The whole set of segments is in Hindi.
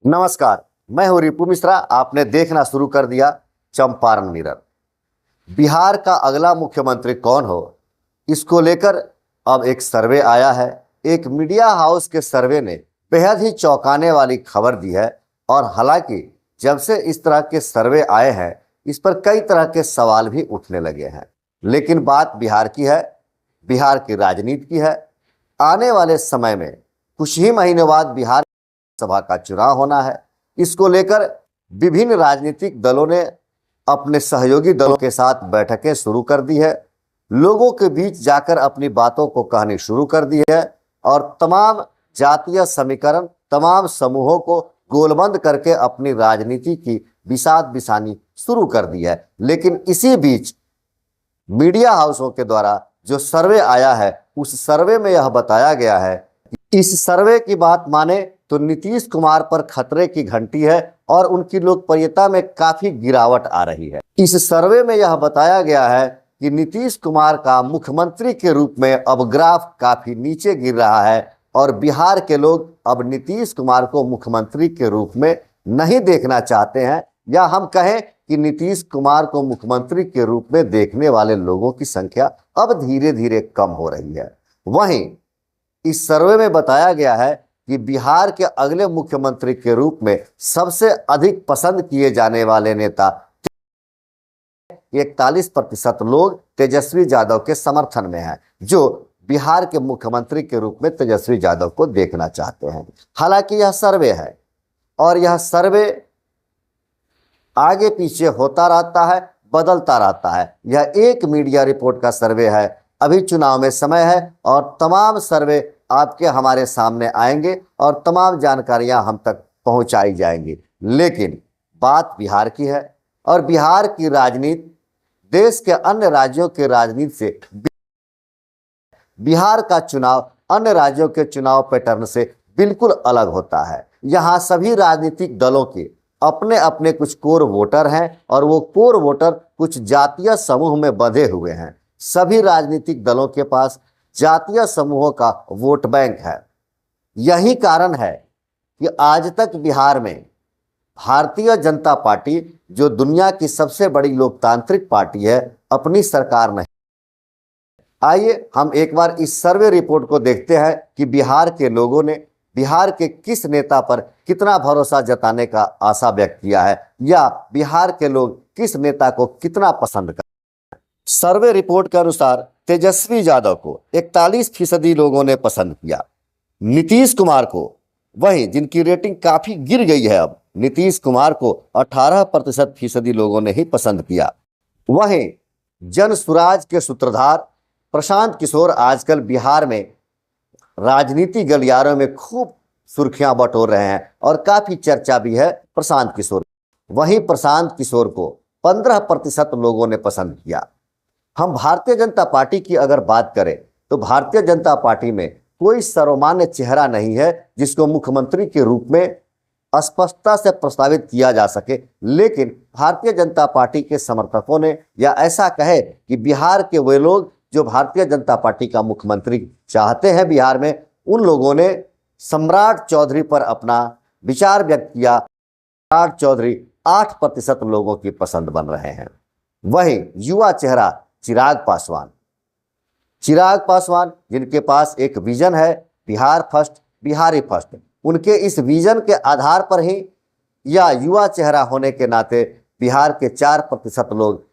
नमस्कार, मैं हूं रिपु मिश्रा। आपने देखना शुरू कर दिया चंपारण मिरर। बिहार का अगला मुख्यमंत्री कौन हो, इसको लेकर अब एक सर्वे आया है। एक मीडिया हाउस के सर्वे ने बेहद ही चौंकाने वाली खबर दी है। और हालांकि जब से इस तरह के सर्वे आए हैं, इस पर कई तरह के सवाल भी उठने लगे हैं। लेकिन बात बिहार की है, बिहार की राजनीति की है। आने वाले समय में कुछ ही महीनों बाद बिहार सभा का चुनाव होना है। इसको लेकर विभिन्न राजनीतिक दलों ने अपने सहयोगी दलों के साथ बैठकें शुरू कर दी है, लोगों के बीच जाकर अपनी बातों को कहनी शुरू कर दी है और तमाम जातीय समीकरण, तमाम समूहों को गोलबंद करके अपनी राजनीति की बिसात बिसानी शुरू कर दी है। लेकिन इसी बीच मीडिया हाउसों के द्वारा जो सर्वे आया है, उस सर्वे में यह बताया गया है, इस सर्वे की बात माने तो नीतीश कुमार पर खतरे की घंटी है और उनकी लोकप्रियता में काफी गिरावट आ रही है। इस सर्वे में यह बताया गया है कि नीतीश कुमार का मुख्यमंत्री के रूप में अब ग्राफ काफी नीचे गिर रहा है और बिहार के लोग अब नीतीश कुमार को मुख्यमंत्री के रूप में नहीं देखना चाहते हैं, या हम कहें कि नीतीश कुमार को मुख्यमंत्री के रूप में देखने वाले लोगों की संख्या अब धीरे धीरे कम हो रही है। वहीं इस सर्वे में बताया गया है कि बिहार के अगले मुख्यमंत्री के रूप में सबसे अधिक पसंद किए जाने वाले नेता 41% लोग तेजस्वी यादव के समर्थन में हैं, जो बिहार के मुख्यमंत्री के रूप में तेजस्वी यादव को देखना चाहते हैं। हालांकि यह सर्वे है और यह सर्वे आगे पीछे होता रहता है, बदलता रहता है। यह एक मीडिया रिपोर्ट का सर्वे है। अभी चुनाव में समय है और तमाम सर्वे आपके हमारे सामने आएंगे और तमाम जानकारियां हम तक पहुंचाई जाएंगी। लेकिन बात बिहार की है और बिहार की राजनीति देश के अन्य राज्यों के राजनीति से, बिहार का चुनाव अन्य राज्यों के चुनाव पैटर्न से बिल्कुल अलग होता है। यहाँ सभी राजनीतिक दलों के अपने अपने कुछ कोर वोटर हैं और वो कोर वोटर कुछ जातीय समूह में बंधे हुए हैं। सभी राजनीतिक दलों के पास जातीय समूहों का वोट बैंक है। यही कारण है कि आज तक बिहार में भारतीय जनता पार्टी, जो दुनिया की सबसे बड़ी लोकतांत्रिक पार्टी है, अपनी सरकार नहीं। आइए हम एक बार इस सर्वे रिपोर्ट को देखते हैं कि बिहार के लोगों ने बिहार के किस नेता पर कितना भरोसा जताने का आशा व्यक्त किया है, या बिहार के लोग किस नेता को कितना पसंद करते हैं। सर्वे रिपोर्ट के अनुसार तेजस्वी यादव को 41% लोगों ने पसंद किया, नीतीश कुमार को, वहीं जिनकी रेटिंग काफी गिर गई है, अब नीतीश कुमार को 18% लोगों ने ही पसंद किया। वहीं जन सुराज के सूत्रधार प्रशांत किशोर आजकल बिहार में राजनीति गलियारों में खूब सुर्खियां बटोर रहे हैं और काफी चर्चा भी है प्रशांत किशोर। वहीं प्रशांत किशोर को 15% लोगों ने पसंद किया। हम भारतीय जनता पार्टी की अगर बात करें तो भारतीय जनता पार्टी में कोई सर्वमान्य चेहरा नहीं है जिसको मुख्यमंत्री के रूप में स्पष्टता से प्रस्तावित किया जा सके। लेकिन भारतीय जनता पार्टी के समर्थकों ने, या ऐसा कहे कि बिहार के वे लोग जो भारतीय जनता पार्टी का मुख्यमंत्री चाहते हैं बिहार में, उन लोगों ने सम्राट चौधरी पर अपना विचार व्यक्त किया। सम्राट चौधरी 8% लोगों की पसंद बन रहे हैं। वहीं युवा चेहरा चिराग पासवान जिनके पास एक विजन है, बिहार फर्स्ट, बिहारी फर्स्ट, उनके इस विजन के आधार पर ही, या युवा चेहरा होने के नाते, बिहार के 4% लोग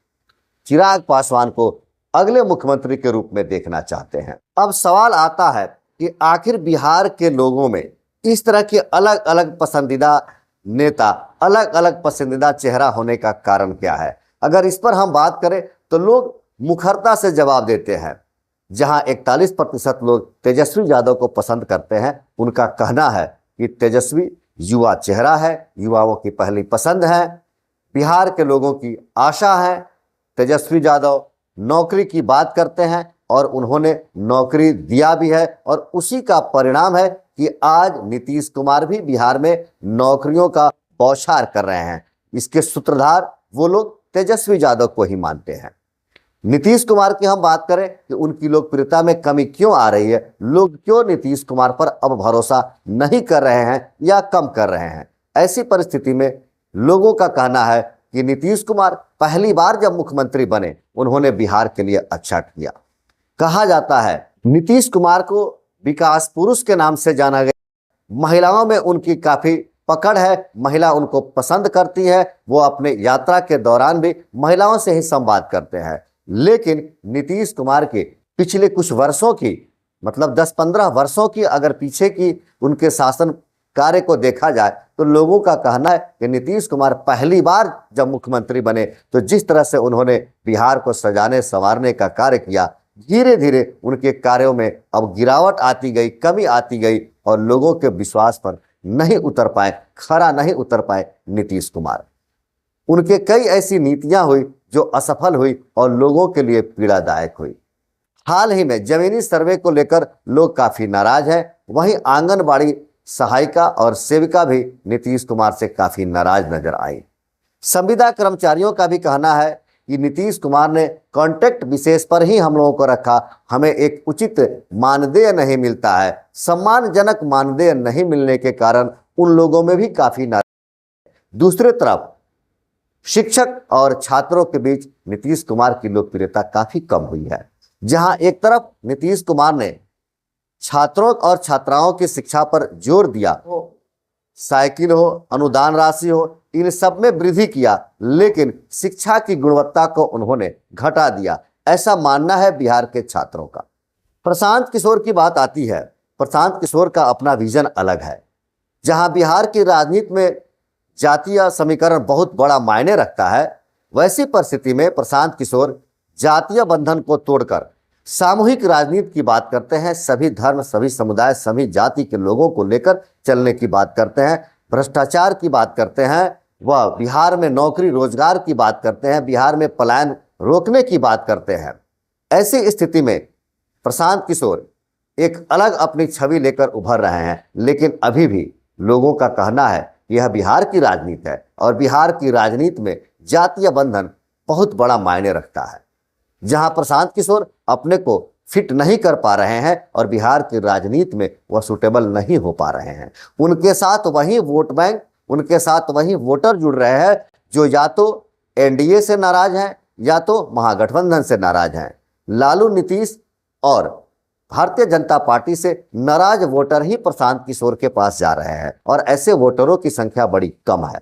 चिराग पासवान को अगले मुख्यमंत्री के रूप में देखना चाहते हैं। अब सवाल आता है कि आखिर बिहार के लोगों में इस तरह के अलग अलग पसंदीदा नेता, अलग अलग पसंदीदा चेहरा होने का कारण क्या है। अगर इस पर हम बात करें तो लोग मुखरता से जवाब देते हैं। जहां 41% लोग तेजस्वी यादव को पसंद करते हैं, उनका कहना है कि तेजस्वी युवा चेहरा है, युवाओं की पहली पसंद है, बिहार के लोगों की आशा है। तेजस्वी यादव नौकरी की बात करते हैं और उन्होंने नौकरी दिया भी है, और उसी का परिणाम है कि आज नीतीश कुमार भी बिहार में नौकरियों का बौछार कर रहे हैं। इसके सूत्रधार वो लोग तेजस्वी यादव को ही मानते हैं। नीतीश कुमार की हम बात करें कि उनकी लोकप्रियता में कमी क्यों आ रही है, लोग क्यों नीतीश कुमार पर अब भरोसा नहीं कर रहे हैं या कम कर रहे हैं। ऐसी परिस्थिति में लोगों का कहना है कि नीतीश कुमार पहली बार जब मुख्यमंत्री बने उन्होंने बिहार के लिए अच्छा किया। कहा जाता है नीतीश कुमार को विकास पुरुष के नाम से जाना गया। महिलाओं में उनकी काफी पकड़ है, महिला उनको पसंद करती है, वो अपने यात्रा के दौरान भी महिलाओं से ही संवाद करते हैं। लेकिन नीतीश कुमार के पिछले कुछ वर्षों की, मतलब 10-15 वर्षों की अगर पीछे की उनके शासन कार्य को देखा जाए तो लोगों का कहना है कि नीतीश कुमार पहली बार जब मुख्यमंत्री बने तो जिस तरह से उन्होंने बिहार को सजाने संवारने का कार्य किया, धीरे धीरे उनके कार्यों में अब गिरावट आती गई, कमी आती गई और लोगों के विश्वास पर नहीं उतर पाए, खरा नहीं उतर पाए नीतीश कुमार। उनके कई ऐसी नीतियां हुई जो असफल हुई और लोगों के लिए पीड़ादायक हुई। हाल ही में जमीनी सर्वे को लेकर लोग काफी नाराज हैं। वहीं आंगनबाड़ी सहायिका और सेविका भी नीतीश कुमार से काफी नाराज नजर आई। संविदा कर्मचारियों का भी कहना है कि नीतीश कुमार ने कॉन्ट्रैक्ट विशेष पर ही हम लोगों को रखा, हमें एक उचित मानदेय नहीं मिलता है, सम्मानजनक मानदेय नहीं मिलने के कारण उन लोगों में भी काफी नाराज। दूसरी तरफ शिक्षक और छात्रों के बीच नीतीश कुमार की लोकप्रियता काफी कम हुई है। जहां एक तरफ नीतीश कुमार ने छात्रों और छात्राओं की शिक्षा पर जोर दिया, साइकिल हो, अनुदान राशि हो, इन सब में वृद्धि किया, लेकिन शिक्षा की गुणवत्ता को उन्होंने घटा दिया, ऐसा मानना है बिहार के छात्रों का। प्रशांत किशोर की बात आती है। प्रशांत किशोर का अपना विजन अलग है। जहां बिहार की राजनीति में जातीय समीकरण बहुत बड़ा मायने रखता है, वैसी परिस्थिति में प्रशांत किशोर जातीय बंधन को तोड़कर सामूहिक राजनीति की बात करते हैं। सभी धर्म, सभी समुदाय, सभी जाति के लोगों को लेकर चलने की बात करते हैं। भ्रष्टाचार की बात करते हैं, वह बिहार में नौकरी रोजगार की बात करते हैं, बिहार में पलायन रोकने की बात करते हैं। ऐसी स्थिति में प्रशांत किशोर एक अलग अपनी छवि लेकर उभर रहे हैं, लेकिन अभी भी लोगों का कहना है यह बिहार की राजनीति है और बिहार की राजनीति में जातीय बंधन बहुत बड़ा मायने रखता है। जहां प्रशांत किशोर अपने को फिट नहीं कर पा रहे हैं और बिहार की राजनीति में वह सुटेबल नहीं हो पा रहे हैं, उनके साथ वही वोट बैंक, उनके साथ वही वोटर जुड़ रहे हैं जो या तो एनडीए से नाराज हैं या तो महागठबंधन से नाराज हैं। लालू, नीतीश और भारतीय जनता पार्टी से नाराज वोटर ही प्रशांत किशोर के पास जा रहे हैं और ऐसे वोटरों की संख्या बड़ी कम है।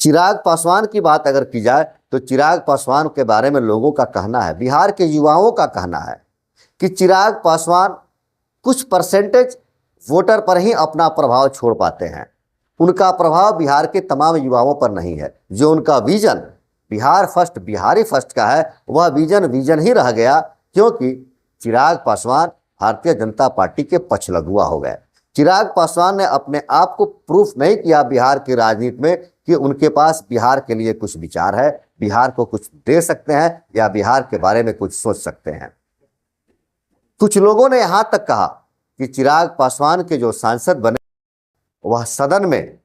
चिराग पासवान की बात अगर की जाए तो चिराग पासवान के बारे में लोगों का कहना है, बिहार के युवाओं का कहना है कि चिराग पासवान कुछ परसेंटेज वोटर पर ही अपना प्रभाव छोड़ पाते हैं। उनका प्रभाव बिहार के तमाम युवाओं पर नहीं है। जो उनका vision Bihar first, Bihari first का है, वह विजन ही रह गया, क्योंकि चिराग पासवान भारतीय जनता पार्टी के पछलगुआ हो गए। चिराग पासवान ने अपने आप को प्रूफ नहीं किया बिहार की राजनीति में कि उनके पास बिहार के लिए कुछ विचार है, बिहार को कुछ दे सकते हैं या बिहार के बारे में कुछ सोच सकते हैं। कुछ लोगों ने यहां तक कहा कि चिराग पासवान के जो सांसद बने वह सदन में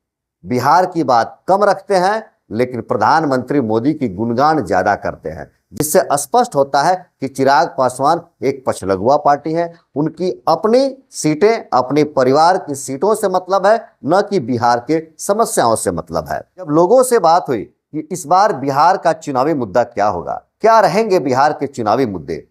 बिहार की बात कम रखते हैं, लेकिन प्रधानमंत्री मोदी की गुणगान ज्यादा करते हैं, जिससे स्पष्ट होता है कि चिराग पासवान एक पछलगुआ पार्टी है। उनकी अपनी सीटें, अपने परिवार की सीटों से मतलब है, न कि बिहार के समस्याओं से मतलब है। जब लोगों से बात हुई कि इस बार बिहार का चुनावी मुद्दा क्या होगा, क्या रहेंगे बिहार के चुनावी मुद्दे,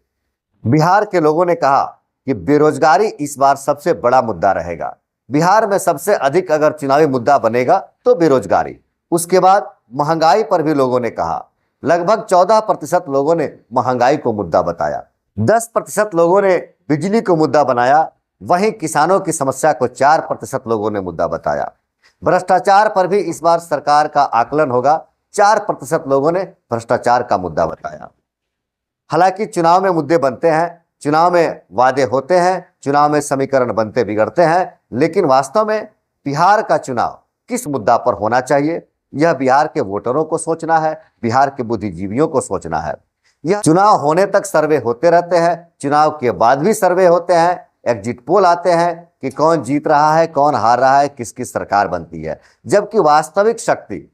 बिहार के लोगों ने कहा कि बेरोजगारी इस बार सबसे बड़ा मुद्दा रहेगा। बिहार में सबसे अधिक अगर चुनावी मुद्दा बनेगा तो बेरोजगारी। उसके बाद महंगाई पर भी लोगों ने कहा। लगभग 14% लोगों ने महंगाई को मुद्दा बताया, 10% लोगों ने बिजली को मुद्दा बनाया, वहीं किसानों की समस्या को 4% लोगों ने मुद्दा बताया। भ्रष्टाचार पर भी इस बार सरकार का आकलन होगा, 4% लोगों ने भ्रष्टाचार का मुद्दा बताया। हालांकि चुनाव में मुद्दे बनते हैं, चुनाव में वादे होते हैं, चुनाव में समीकरण बनते बिगड़ते हैं, लेकिन वास्तव में बिहार का चुनाव किस मुद्दा पर होना चाहिए, यह बिहार के वोटरों को सोचना है, बिहार के बुद्धिजीवियों को सोचना है। यह चुनाव होने तक सर्वे होते रहते हैं, चुनाव के बाद भी सर्वे होते हैं, एग्जिट पोल आते हैं कि कौन जीत रहा है, कौन हार रहा है, किसकी सरकार बनती है, जबकि वास्तविक शक्ति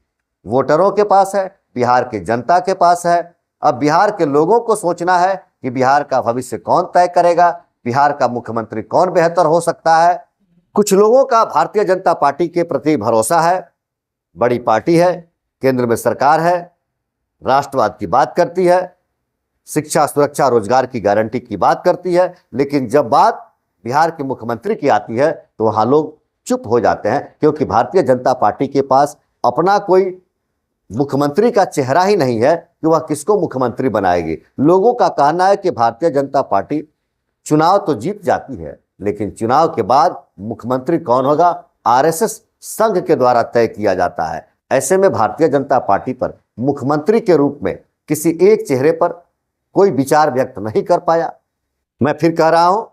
वोटरों के पास है, बिहार की जनता के पास है। अब बिहार के लोगों को सोचना है कि बिहार का भविष्य कौन तय करेगा, बिहार का मुख्यमंत्री कौन बेहतर हो सकता है। कुछ लोगों का भारतीय जनता पार्टी के प्रति भरोसा है, बड़ी पार्टी है, केंद्र में सरकार है, राष्ट्रवाद की बात करती है, शिक्षा, सुरक्षा, रोजगार की गारंटी की बात करती है, लेकिन जब बात बिहार के मुख्यमंत्री की आती है तो वहां लोग चुप हो जाते हैं, क्योंकि भारतीय जनता पार्टी के पास अपना कोई मुख्यमंत्री का चेहरा ही नहीं है कि वह किसको मुख्यमंत्री बनाएगी। लोगों का कहना है कि भारतीय जनता पार्टी चुनाव तो जीत जाती है, लेकिन चुनाव के बाद मुख्यमंत्री कौन होगा आरएसएस संघ के द्वारा तय किया जाता है। ऐसे में भारतीय जनता पार्टी पर मुख्यमंत्री के रूप में किसी एक चेहरे पर कोई विचार व्यक्त नहीं कर पाया। मैं फिर कह रहा हूं,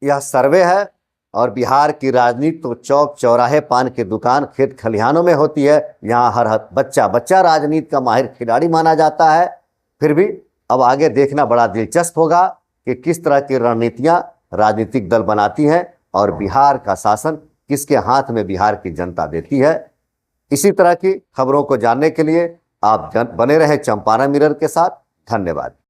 यह सर्वे है और बिहार की राजनीति तो चौक चौराहे, पान की दुकान, खेत खलिहानों में होती है। यहाँ हर बच्चा राजनीति का माहिर खिलाड़ी माना जाता है। फिर भी अब आगे देखना बड़ा दिलचस्प होगा कि किस तरह की रणनीतियां राजनीतिक दल बनाती हैं और बिहार का शासन किसके हाथ में बिहार की जनता देती है। इसी तरह की खबरों को जानने के लिए आप बने रहें चंपारण मिरर के साथ। धन्यवाद।